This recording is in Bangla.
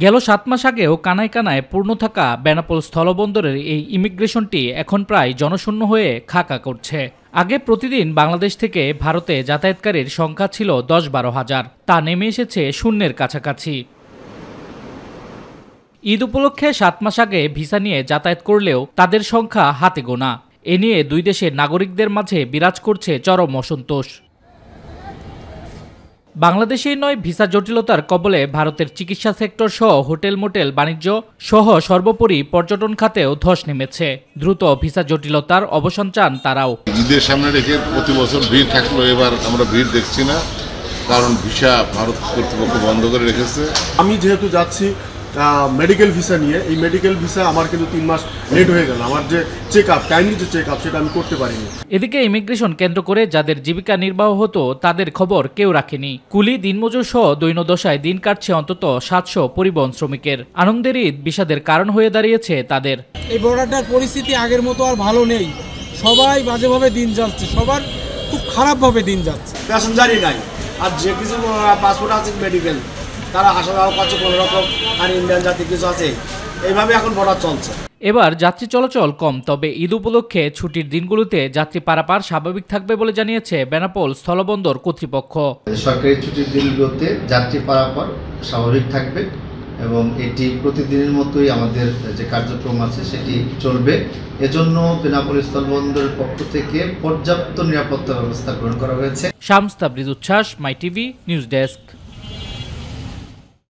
গেল ৭ মাস আগেও কানায় কানায় পূর্ণ থাকা বেনাপোল স্থলবন্দরের এই ইমিগ্রেশনটি এখন প্রায় জনশূন্য হয়ে খাকা করছে। আগে প্রতিদিন বাংলাদেশ থেকে ভারতে যাতায়াতকারীর সংখ্যা ছিল ১০-১২ হাজার, তা নেমে এসেছে শূন্যের কাছাকাছি। ঈদ উপলক্ষে ৭ মাস আগে ভিসা নিয়ে যাতায়াত করলেও তাদের সংখ্যা হাতে গোনা। এ নিয়ে দুই দেশের নাগরিকদের মাঝে বিরাজ করছে চরম অসন্তোষ। বাংলাদেশেই নয়, ভিসা জটিলতার কবলে ভারতের চিকিৎসা সেক্টর সহ হোটেল মোটেল বাণিজ্য সহ সর্বোপরি পর্যটন খাতেও ধস নেমেছে। দ্রুত ভিসা জটিলতার অবসান চান তারাও। ঈদের সামনে রেখে প্রতি বছর ভিড় থাকলো, এবার আমরা ভিড় দেখছি না, কারণ ভিসা ভারত কর্তৃপক্ষ বন্ধ করে রেখেছে। আমি যেহেতু যাচ্ছি মেডিকেল ভিসা নিয়ে, এই মেডিকেল ভিসা আমার কিন্তু 3 মাস লেট হয়ে গেল। আমার যে টাইমলি যে চেক আপ সেটা আমি করতে পারিনি। এদিকে ইমিগ্রেশন কেন্দ্র করে যাদের জীবিকা নির্বাহ হতো তাদের খবর কেউ রাখেনি। কুলি, দিনমজুর সহ দৈনদশায় দিন কাটছে অন্তত 700 পরিবহন শ্রমিকের। আনন্দের ঈদ বিষাদের কারণ হয়ে দাঁড়িয়েছে তাদের। এই বর্ডারটার পরিস্থিতি আগের মতো আর ভালো নেই, সবাই বাজেভাবে দিন যাচ্ছে, সবার খুব খারাপভাবে দিন যাচ্ছে। প্যাসেঞ্জারই নাই, আর যে কিছু পাসপোর্ট আছে মেডিকেল তারা আসা যাওয়া করছে কোনো রকম, আর ইন্ডিয়ান জাতি কিছু আছে, এইভাবে এখন বর্ডার চলছে। এবার যাত্রী চলাচল কম, তবে ঈদ উপলক্ষে ছুটির দিনগুলোতে যাত্রী পারাপার স্বাভাবিক থাকবে বলে জানিয়েছে বেনাপোল স্থলবন্দর কর্তৃপক্ষ। সরকারি ছুটির দিনগুলোতে যাত্রী পারাপার স্বাভাবিক থাকবে এবং এটি প্রতিদিনের মতোই আমাদের যে কার্যক্রম আছে সেটি চলবে। এজন্য বেনাপোল স্থলবন্দরের পক্ষ থেকে পর্যাপ্ত নিরাপত্তা ব্যবস্থা গ্রহণ করা হয়েছে। শামস তাবরিজ উচ্ছ্বাস, মাই টিভি নিউজ ডেস্ক।